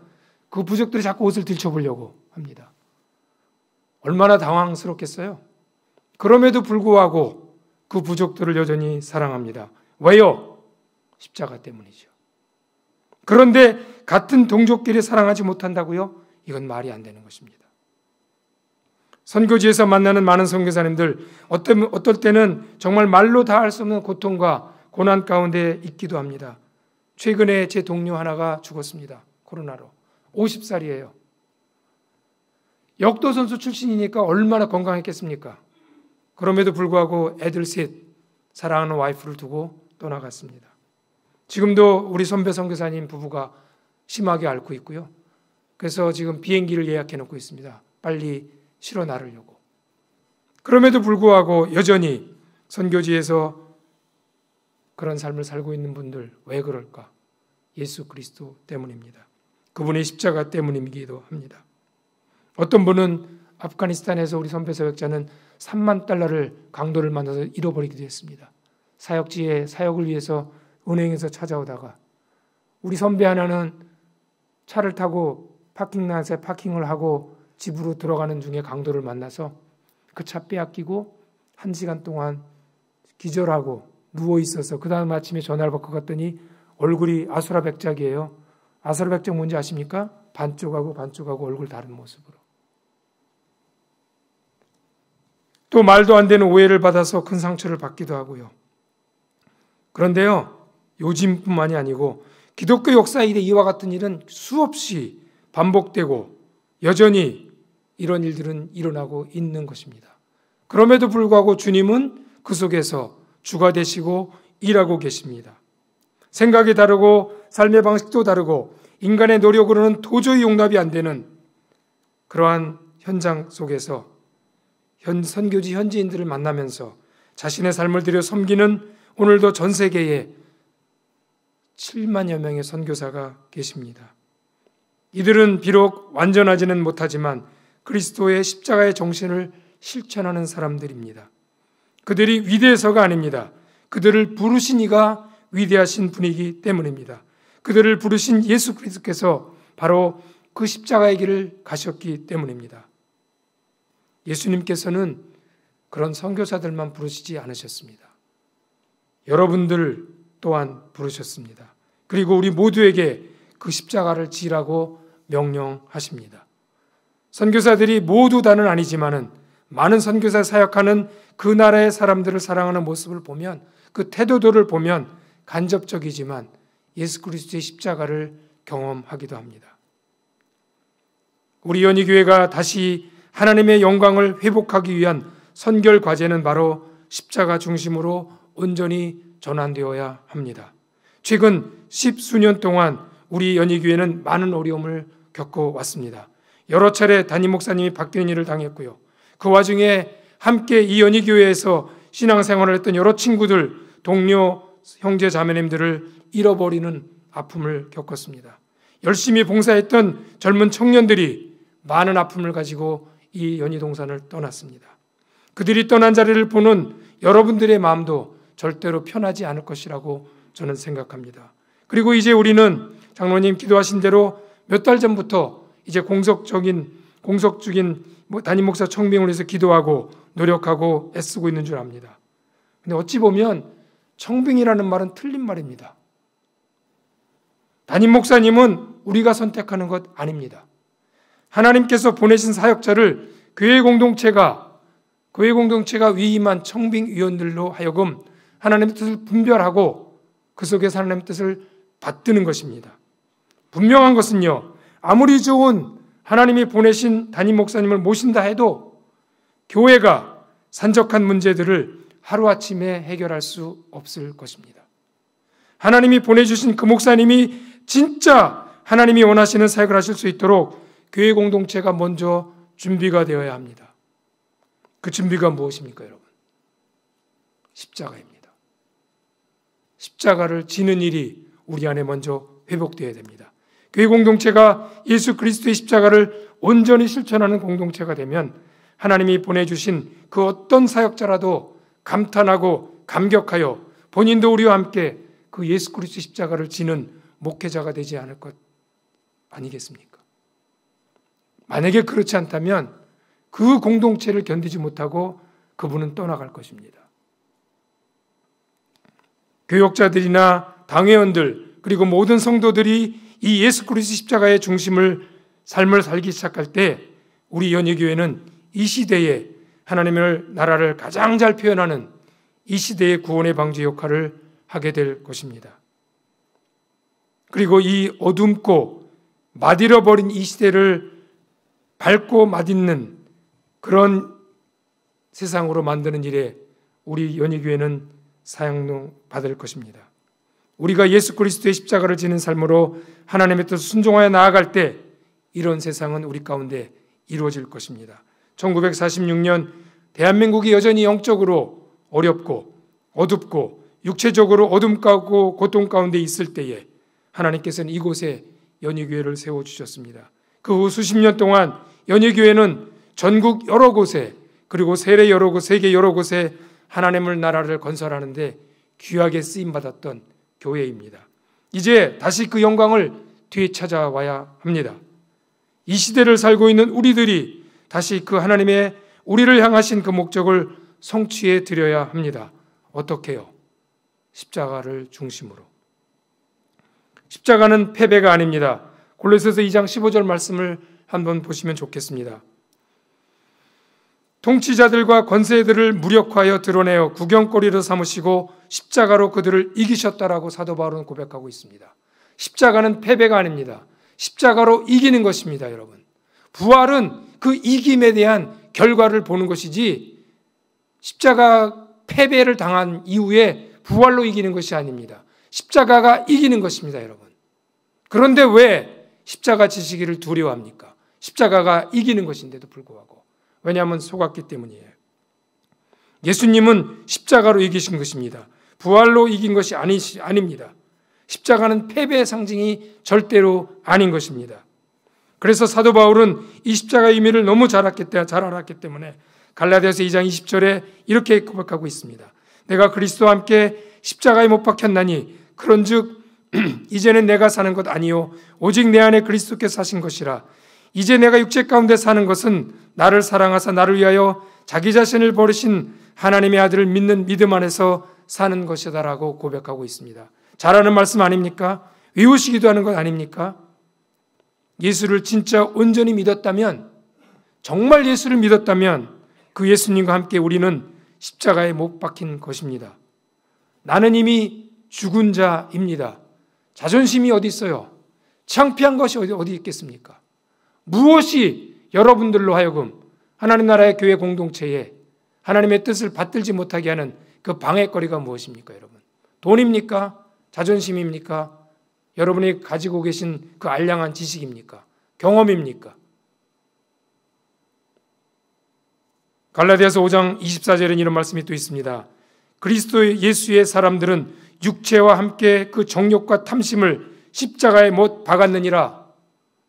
그 부족들이 자꾸 옷을 들춰보려고 합니다. 얼마나 당황스럽겠어요. 그럼에도 불구하고 그 부족들을 여전히 사랑합니다. 왜요? 십자가 때문이죠. 그런데 같은 동족끼리 사랑하지 못한다고요? 이건 말이 안 되는 것입니다. 선교지에서 만나는 많은 선교사님들, 어떨 때는 정말 말로 다 할 수 없는 고통과 고난 가운데 있기도 합니다. 최근에 제 동료 하나가 죽었습니다. 코로나로. 50살이에요. 역도 선수 출신이니까 얼마나 건강했겠습니까? 그럼에도 불구하고 애들 셋, 사랑하는 와이프를 두고 떠나갔습니다. 지금도 우리 선배 선교사님 부부가 심하게 앓고 있고요. 그래서 지금 비행기를 예약해 놓고 있습니다. 빨리 실어 나르려고. 그럼에도 불구하고 여전히 선교지에서 그런 삶을 살고 있는 분들, 왜 그럴까? 예수 그리스도 때문입니다. 그분의 십자가 때문이기도 합니다. 어떤 분은 아프가니스탄에서 우리 선배 사역자는 3만 달러를 강도를 만나서 잃어버리기도 했습니다. 사역지에 사역을 위해서 은행에서 찾아오다가 우리 선배 하나는 차를 타고 파킹란에 파킹을 하고 집으로 들어가는 중에 강도를 만나서 그 차 빼앗기고 1시간 동안 기절하고 누워있어서 그 다음 아침에 전화를 받고 갔더니 얼굴이 아수라백작이에요. 아수라백작 뭔지 아십니까? 반쪽하고 얼굴 다른 모습으로. 또 말도 안 되는 오해를 받아서 큰 상처를 받기도 하고요. 그런데요, 요즘뿐만이 아니고 기독교 역사에 이와 같은 일은 수없이 반복되고 여전히 이런 일들은 일어나고 있는 것입니다. 그럼에도 불구하고 주님은 그 속에서 주가 되시고 일하고 계십니다. 생각이 다르고 삶의 방식도 다르고 인간의 노력으로는 도저히 용납이 안 되는 그러한 현장 속에서 선교지 현지인들을 만나면서 자신의 삶을 들여 섬기는 오늘도 전 세계에 7만여 명의 선교사가 계십니다. 이들은 비록 완전하지는 못하지만 그리스도의 십자가의 정신을 실천하는 사람들입니다. 그들이 위대해서가 아닙니다. 그들을 부르신 이가 위대하신 분이기 때문입니다. 그들을 부르신 예수 그리스도께서 바로 그 십자가의 길을 가셨기 때문입니다. 예수님께서는 그런 선교사들만 부르시지 않으셨습니다. 여러분들 또한 부르셨습니다. 그리고 우리 모두에게 그 십자가를 지라고 명령하십니다. 선교사들이 모두 다는 아니지만은 많은 선교사 사역하는 그 나라의 사람들을 사랑하는 모습을 보면, 그 태도들을 보면 간접적이지만 예수 그리스도의 십자가를 경험하기도 합니다. 우리 연희교회가 다시 하나님의 영광을 회복하기 위한 선결 과제는 바로 십자가 중심으로 온전히 전환되어야 합니다. 최근 10수년 동안 우리 연희교회는 많은 어려움을 겪어왔습니다. 여러 차례 담임 목사님이 바뀌는 일을 당했고요. 그 와중에 함께 이 연희교회에서 신앙생활을 했던 여러 친구들, 동료, 형제, 자매님들을 잃어버리는 아픔을 겪었습니다. 열심히 봉사했던 젊은 청년들이 많은 아픔을 가지고 이 연희동산을 떠났습니다. 그들이 떠난 자리를 보는 여러분들의 마음도 절대로 편하지 않을 것이라고 저는 생각합니다. 그리고 이제 우리는 장로님 기도하신 대로 몇 달 전부터 이제 공석적인 담임 목사 청빙을 위해서 기도하고 노력하고 애쓰고 있는 줄 압니다. 근데 어찌 보면 청빙이라는 말은 틀린 말입니다. 담임 목사님은 우리가 선택하는 것 아닙니다. 하나님께서 보내신 사역자를 교회 공동체가 위임한 청빙위원들로 하여금 하나님의 뜻을 분별하고 그 속에서 하나님의 뜻을 받드는 것입니다. 분명한 것은요, 아무리 좋은 하나님이 보내신 담임 목사님을 모신다 해도 교회가 산적한 문제들을 하루아침에 해결할 수 없을 것입니다. 하나님이 보내주신 그 목사님이 진짜 하나님이 원하시는 사역을 하실 수 있도록 교회 공동체가 먼저 준비가 되어야 합니다. 그 준비가 무엇입니까, 여러분? 십자가입니다. 십자가를 지는 일이 우리 안에 먼저 회복되어야 됩니다. 교회 공동체가 예수 그리스도의 십자가를 온전히 실천하는 공동체가 되면 하나님이 보내주신 그 어떤 사역자라도 감탄하고 감격하여 본인도 우리와 함께 그 예수 그리스도의 십자가를 지는 목회자가 되지 않을 것 아니겠습니까? 만약에 그렇지 않다면 그 공동체를 견디지 못하고 그분은 떠나갈 것입니다. 교역자들이나 당회원들 그리고 모든 성도들이 이 예수 그리스도 십자가의 삶을 살기 시작할 때 우리 연희교회는 이 시대에 하나님의 나라를 가장 잘 표현하는 이 시대의 구원의 방주 역할을 하게 될 것입니다. 그리고 이 어둡고 맛իր어버린 이 시대를 밝고 맛있는 그런 세상으로 만드는 일에 우리 연희교회는 사용 받을 것입니다. 우리가 예수 그리스도의 십자가를 지는 삶으로 하나님의 뜻을 순종하여 나아갈 때 이런 세상은 우리 가운데 이루어질 것입니다. 1946년 대한민국이 여전히 영적으로 어렵고 어둡고 육체적으로 어둠 가고 고통 가운데 있을 때에 하나님께서는 이곳에 연희교회를 세워주셨습니다. 그 후 수십 년 동안 연희교회는 전국 여러 곳에 그리고 세계 여러 곳에 하나님의 나라를 건설하는데 귀하게 쓰임받았던 교회입니다. 이제 다시 그 영광을 되찾아와야 합니다. 이 시대를 살고 있는 우리들이 다시 그 하나님의 우리를 향하신 그 목적을 성취해 드려야 합니다. 어떻게요? 십자가를 중심으로. 십자가는 패배가 아닙니다. 골로새서 2장 15절 말씀을 한번 보시면 좋겠습니다. 통치자들과 권세들을 무력화하여 드러내어 구경거리로 삼으시고 십자가로 그들을 이기셨다라고 사도 바울은 고백하고 있습니다. 십자가는 패배가 아닙니다. 십자가로 이기는 것입니다, 여러분. 부활은 그 이김에 대한 결과를 보는 것이지 십자가 패배를 당한 이후에 부활로 이기는 것이 아닙니다. 십자가가 이기는 것입니다, 여러분. 그런데 왜 십자가 지시기를 두려워합니까? 십자가가 이기는 것인데도 불구하고. 왜냐하면 속았기 때문이에요. 예수님은 십자가로 이기신 것입니다. 부활로 이긴 것이 아닙니다. 십자가는 패배의 상징이 절대로 아닌 것입니다. 그래서 사도 바울은 이 십자가의 의미를 너무 잘 알았기 때문에 갈라디아서 2장 20절에 이렇게 고백하고 있습니다. 내가 그리스도와 함께 십자가에 못 박혔나니 그런즉 이제는 내가 사는 것 아니요 오직 내 안에 그리스도께서 사신 것이라. 이제 내가 육체 가운데 사는 것은 나를 사랑하사 나를 위하여 자기 자신을 버리신 하나님의 아들을 믿는 믿음 안에서 사는 것이다라고 고백하고 있습니다. 잘하는 말씀 아닙니까? 외우시기도 하는 것 아닙니까? 예수를 진짜 온전히 믿었다면, 정말 예수를 믿었다면 그 예수님과 함께 우리는 십자가에 못 박힌 것입니다. 나는 이미 죽은 자입니다. 자존심이 어디 있어요? 창피한 것이 어디 있겠습니까? 무엇이 여러분들로 하여금 하나님 나라의 교회 공동체에 하나님의 뜻을 받들지 못하게 하는 그 방해거리가 무엇입니까, 여러분? 돈입니까? 자존심입니까? 여러분이 가지고 계신 그 알량한 지식입니까? 경험입니까? 갈라디아서 5장 24절에는 이런 말씀이 또 있습니다. 그리스도 예수의 사람들은 육체와 함께 그 정욕과 탐심을 십자가에 못 박았느니라.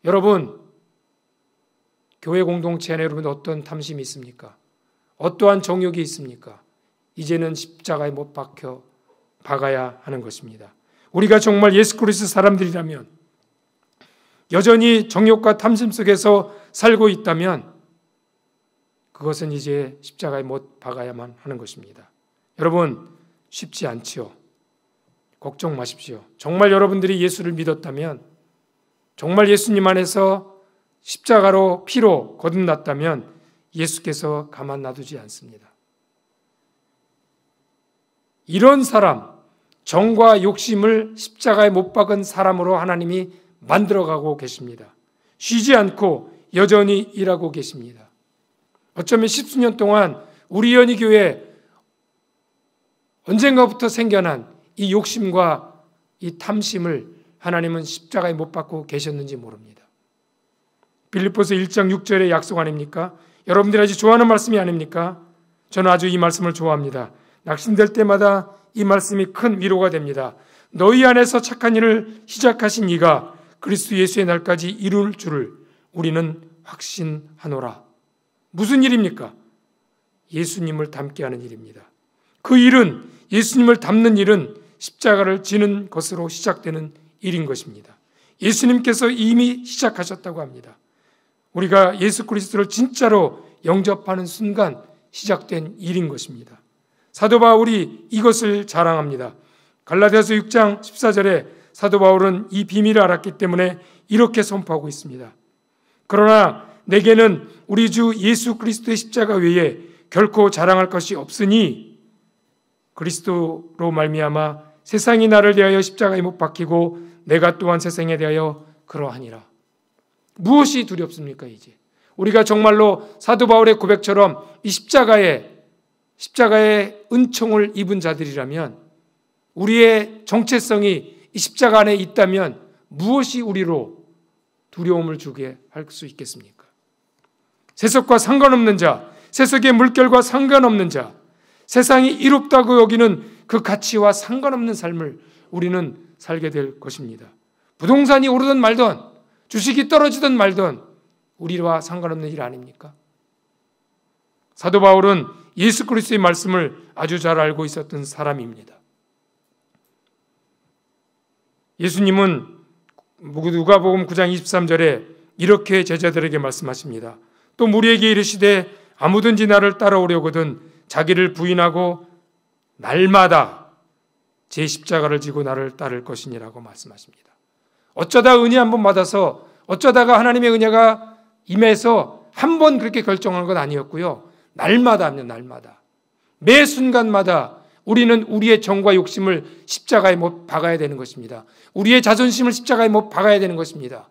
여러분, 교회 공동체 안에 여러분 어떤 탐심이 있습니까? 어떠한 정욕이 있습니까? 이제는 십자가에 못 박아야 하는 것입니다. 우리가 정말 예수 그리스도 사람들이라면, 여전히 정욕과 탐심 속에서 살고 있다면 그것은 이제 십자가에 못 박아야만 하는 것입니다. 여러분, 쉽지 않지요. 걱정 마십시오. 정말 여러분들이 예수를 믿었다면, 정말 예수님 안에서 십자가로 피로 거듭났다면 예수께서 가만 놔두지 않습니다. 이런 사람, 정과 욕심을 십자가에 못 박은 사람으로 하나님이 만들어가고 계십니다. 쉬지 않고 여전히 일하고 계십니다. 어쩌면 십수년 동안 우리 연희교회 언젠가부터 생겨난 이 욕심과 이 탐심을 하나님은 십자가에 못 박고 계셨는지 모릅니다. 빌립보서 1장 6절의 약속 아닙니까? 여러분들이 아주 좋아하는 말씀이 아닙니까? 저는 아주 이 말씀을 좋아합니다. 낙심될 때마다 이 말씀이 큰 위로가 됩니다. 너희 안에서 착한 일을 시작하신 이가 그리스도 예수의 날까지 이룰 줄을 우리는 확신하노라. 무슨 일입니까? 예수님을 닮게 하는 일입니다. 그 일은, 예수님을 닮는 일은 십자가를 지는 것으로 시작되는 일인 것입니다. 예수님께서 이미 시작하셨다고 합니다. 우리가 예수 그리스도를 진짜로 영접하는 순간 시작된 일인 것입니다. 사도 바울이 이것을 자랑합니다. 갈라디아서 6장 14절에 사도 바울은 이 비밀을 알았기 때문에 이렇게 선포하고 있습니다. 그러나 내게는 우리 주 예수 그리스도의 십자가 외에 결코 자랑할 것이 없으니 그리스도로 말미암아 세상이 나를 대하여 십자가에 못 박히고 내가 또한 세상에 대하여 그러하니라. 무엇이 두렵습니까? 이제 우리가 정말로 사도 바울의 고백처럼 이 십자가의 은총을 입은 자들이라면, 우리의 정체성이 이 십자가 안에 있다면 무엇이 우리로 두려움을 주게 할 수 있겠습니까? 세속과 상관없는 자, 세속의 물결과 상관없는 자, 세상이 이롭다고 여기는 그 가치와 상관없는 삶을 우리는 살게 될 것입니다. 부동산이 오르든 말든, 주식이 떨어지든 말든 우리와 상관없는 일 아닙니까? 사도 바울은 예수 그리스도의 말씀을 아주 잘 알고 있었던 사람입니다. 예수님은 누가복음 9장 23절에 이렇게 제자들에게 말씀하십니다. 또 무리에게 이르시되 아무든지 나를 따라오려거든 자기를 부인하고 날마다 제 십자가를 지고 나를 따를 것이니라고 말씀하십니다. 어쩌다 은혜 한 번 받아서, 어쩌다가 하나님의 은혜가 임해서 한 번 그렇게 결정한 건 아니었고요. 날마다 합니다. 날마다. 매 순간마다 우리는 우리의 정과 욕심을 십자가에 못 박아야 되는 것입니다. 우리의 자존심을 십자가에 못 박아야 되는 것입니다.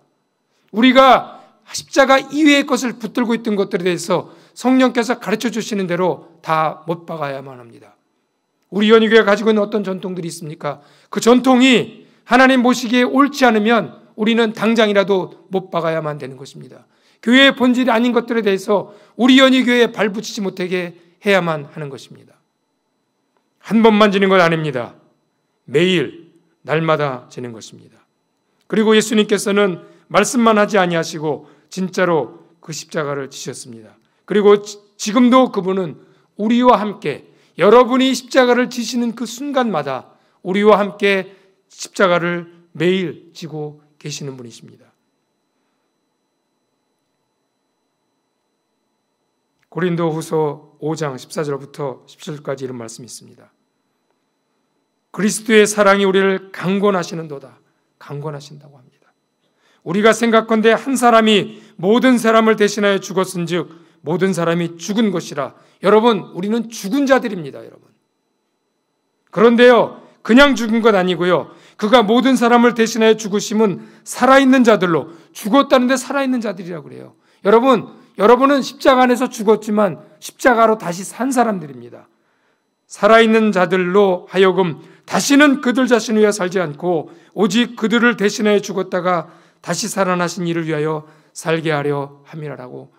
우리가 십자가 이외의 것을 붙들고 있던 것들에 대해서 성령께서 가르쳐 주시는 대로 다 못 박아야만 합니다. 우리 연희교회가 가지고 있는 어떤 전통들이 있습니까? 그 전통이 하나님 보시기에 옳지 않으면 우리는 당장이라도 못 박아야만 되는 것입니다. 교회의 본질이 아닌 것들에 대해서 우리 연희교회에 발붙이지 못하게 해야만 하는 것입니다. 한 번만 지는 건 아닙니다. 매일 날마다 지는 것입니다. 그리고 예수님께서는 말씀만 하지 아니하시고 진짜로 그 십자가를 지셨습니다. 그리고 지금도 그분은 우리와 함께, 여러분이 십자가를 지시는 그 순간마다 우리와 함께 십자가를 매일 지고 계시는 분이십니다. 고린도후서 5장 14절부터 17절까지 이런 말씀이 있습니다. 그리스도의 사랑이 우리를 강권하시는도다. 강권하신다고 합니다. 우리가 생각건대 한 사람이 모든 사람을 대신하여 죽었은즉 모든 사람이 죽은 것이라. 여러분, 우리는 죽은 자들입니다, 여러분. 그런데요, 그냥 죽은 것 아니고요. 그가 모든 사람을 대신하여 죽으심은 살아있는 자들로, 죽었다는데 살아있는 자들이라고 그래요. 여러분은 십자가 안에서 죽었지만 십자가로 다시 산 사람들입니다. 살아있는 자들로 하여금 다시는 그들 자신을 위하여 살지 않고 오직 그들을 대신하여 죽었다가 다시 살아나신 이를 위하여 살게 하려 함이라고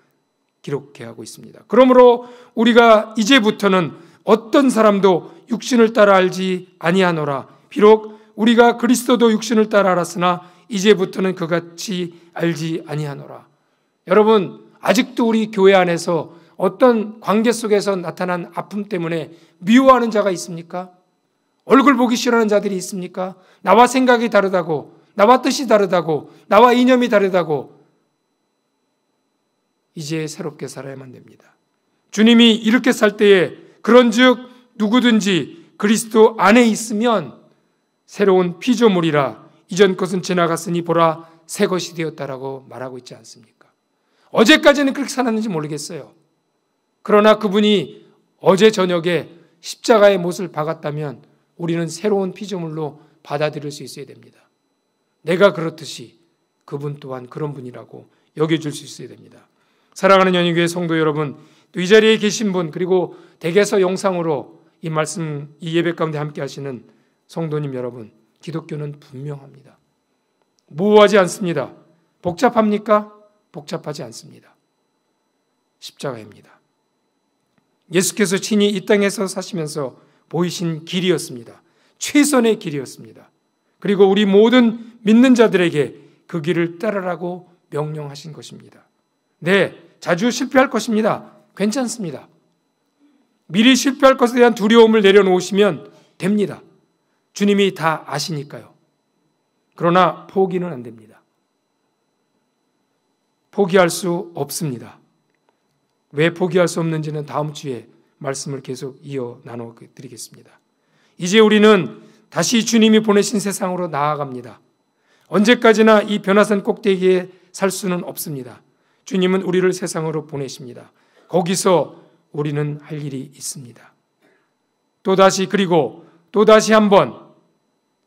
기록해 하고 있습니다. 그러므로 우리가 이제부터는 어떤 사람도 육신을 따라 알지 아니하노라. 비록 우리가 그리스도도 육신을 따라 알았으나 이제부터는 그같이 알지 아니하노라. 여러분, 아직도 우리 교회 안에서 어떤 관계 속에서 나타난 아픔 때문에 미워하는 자가 있습니까? 얼굴 보기 싫어하는 자들이 있습니까? 나와 생각이 다르다고, 나와 뜻이 다르다고, 나와 이념이 다르다고 이제 새롭게 살아야만 됩니다. 주님이 이렇게 살 때에 그런즉 누구든지 그리스도 안에 있으면 새로운 피조물이라 이전 것은 지나갔으니 보라 새 것이 되었다라고 말하고 있지 않습니까? 어제까지는 그렇게 살았는지 모르겠어요. 그러나 그분이 어제 저녁에 십자가의 못을 박았다면 우리는 새로운 피조물로 받아들일 수 있어야 됩니다. 내가 그렇듯이 그분 또한 그런 분이라고 여겨줄 수 있어야 됩니다. 사랑하는 연희교회 성도 여러분, 또 이 자리에 계신 분, 그리고 댁에서 영상으로 이 말씀, 이 예배 가운데 함께 하시는 성도님 여러분, 기독교는 분명합니다. 모호하지 않습니다. 복잡합니까? 복잡하지 않습니다. 십자가입니다. 예수께서 친히 이 땅에서 사시면서 보이신 길이었습니다. 최선의 길이었습니다. 그리고 우리 모든 믿는 자들에게 그 길을 따르라고 명령하신 것입니다. 네, 자주 실패할 것입니다. 괜찮습니다. 미리 실패할 것에 대한 두려움을 내려놓으시면 됩니다. 주님이 다 아시니까요. 그러나 포기는 안 됩니다. 포기할 수 없습니다. 왜 포기할 수 없는지는 다음 주에 말씀을 계속 이어 나눠 드리겠습니다. 이제 우리는 다시 주님이 보내신 세상으로 나아갑니다. 언제까지나 이 변화산 꼭대기에 살 수는 없습니다. 주님은 우리를 세상으로 보내십니다. 거기서 우리는 할 일이 있습니다. 그리고 또다시 한번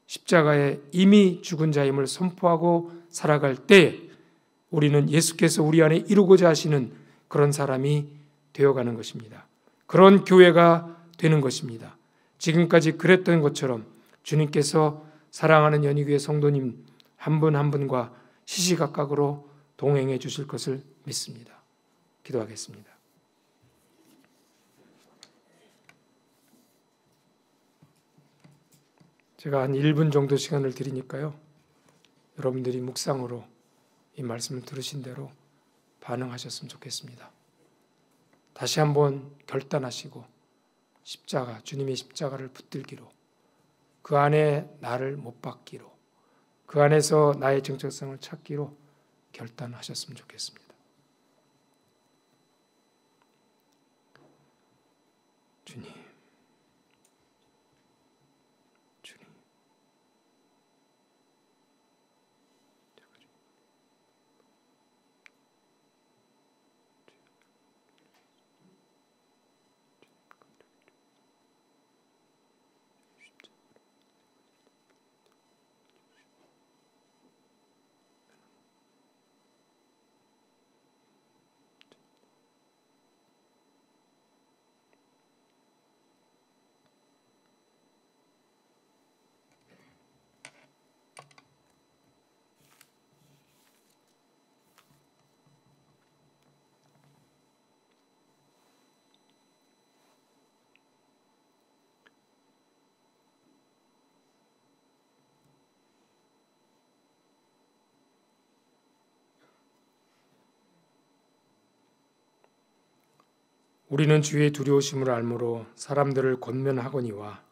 십자가에 이미 죽은 자임을 선포하고 살아갈 때 우리는 예수께서 우리 안에 이루고자 하시는 그런 사람이 되어가는 것입니다. 그런 교회가 되는 것입니다. 지금까지 그랬던 것처럼 주님께서 사랑하는 연희교회 성도님 한 분 한 분과 시시각각으로 동행해 주실 것을 믿습니다. 기도하겠습니다. 제가 한 1분 정도 시간을 드리니까요. 여러분들이 묵상으로 이 말씀을 들으신 대로 반응하셨으면 좋겠습니다. 다시 한번 결단하시고 십자가, 주님의 십자가를 붙들기로, 그 안에 나를 못 박기로, 그 안에서 나의 정체성을 찾기로 결단하셨으면 좋겠습니다. 주님, 주님, 우리는 주의 두려우심을 알므로 사람들을 권면하거니와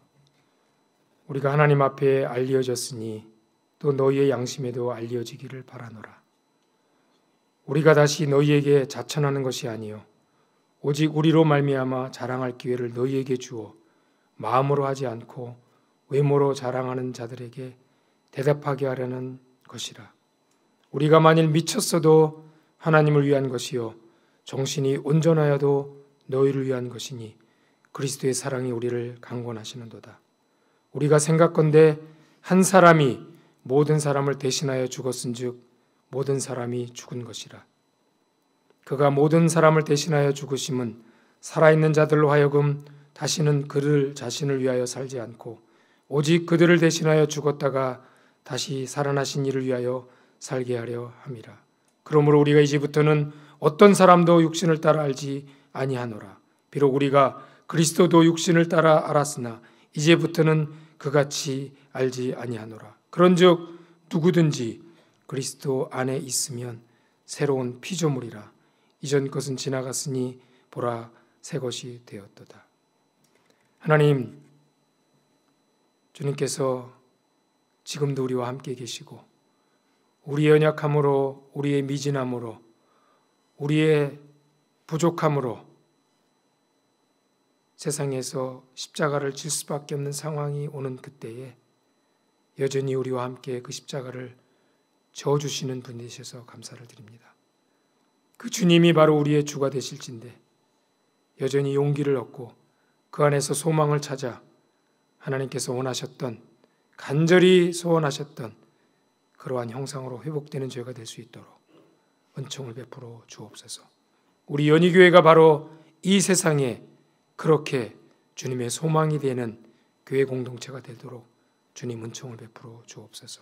우리가 하나님 앞에 알려졌으니 또 너희의 양심에도 알려지기를 바라노라. 우리가 다시 너희에게 자천하는 것이 아니요 오직 우리로 말미암아 자랑할 기회를 너희에게 주어 마음으로 하지 않고 외모로 자랑하는 자들에게 대답하게 하려는 것이라. 우리가 만일 미쳤어도 하나님을 위한 것이요 정신이 온전하여도 너희를 위한 것이니 그리스도의 사랑이 우리를 강권하시는도다. 우리가 생각건대 한 사람이 모든 사람을 대신하여 죽었은즉 모든 사람이 죽은 것이라. 그가 모든 사람을 대신하여 죽으심은 살아있는 자들로 하여금 다시는 그들 자신을 위하여 살지 않고 오직 그들을 대신하여 죽었다가 다시 살아나신 이를 위하여 살게 하려 함이라. 그러므로 우리가 이제부터는 어떤 사람도 육신을 따라 알지 아니하노라. 비록 우리가 그리스도도 육신을 따라 알았으나 이제부터는 그같이 알지 아니하노라. 그런즉 누구든지 그리스도 안에 있으면 새로운 피조물이라. 이전 것은 지나갔으니 보라 새 것이 되었도다. 하나님, 주님께서 지금도 우리와 함께 계시고 우리의 연약함으로, 우리의 미진함으로, 우리의 부족함으로 세상에서 십자가를 질 수밖에 없는 상황이 오는 그때에 여전히 우리와 함께 그 십자가를 져주시는 분이 되셔서 감사를 드립니다. 그 주님이 바로 우리의 주가 되실진데 여전히 용기를 얻고 그 안에서 소망을 찾아 하나님께서 원하셨던, 간절히 소원하셨던 그러한 형상으로 회복되는 죄가 될 수 있도록 은총을 베풀어 주옵소서. 우리 연희교회가 바로 이 세상에 그렇게 주님의 소망이 되는 교회 공동체가 되도록 주님 은총을 베풀어 주옵소서.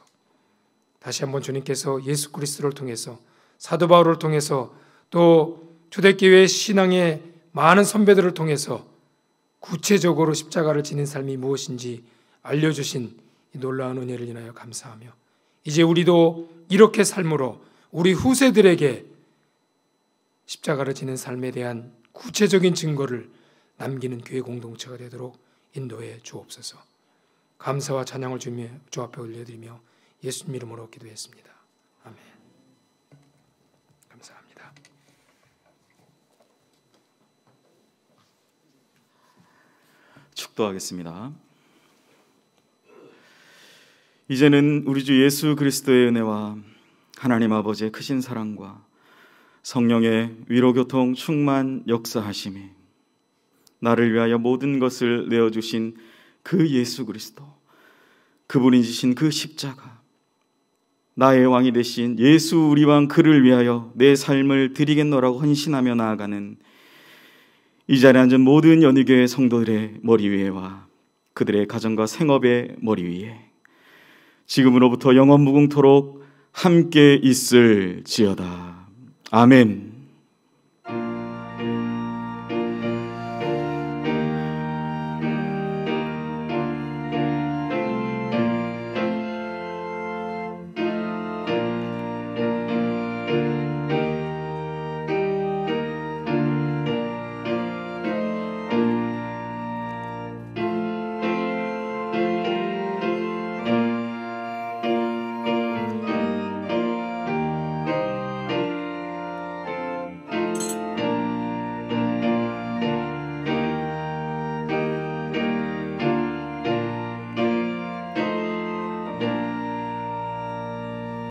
다시 한번 주님께서 예수 그리스도를 통해서, 사도 바울을 통해서, 또 초대교회 신앙의 많은 선배들을 통해서 구체적으로 십자가를 지닌 삶이 무엇인지 알려주신 이 놀라운 은혜를 인하여 감사하며 이제 우리도 이렇게 삶으로 우리 후세들에게 십자가를 지닌 삶에 대한 구체적인 증거를 남기는 교회 공동체가 되도록 인도해 주옵소서. 감사와 찬양을 주며 주 앞에 올려드리며 예수님 이름으로 기도했습니다. 아멘. 감사합니다. 축도하겠습니다. 이제는 우리 주 예수 그리스도의 은혜와 하나님 아버지의 크신 사랑과 성령의 위로교통 충만 역사하심이 나를 위하여 모든 것을 내어주신 그 예수 그리스도, 그분이 지신 그 십자가, 나의 왕이 되신 예수 우리 왕 그를 위하여 내 삶을 드리겠노라고 헌신하며 나아가는 이 자리에 앉은 모든 연희교회 성도들의 머리 위에와 그들의 가정과 생업의 머리 위에 지금으로부터 영원 무궁토록 함께 있을지어다. 아멘.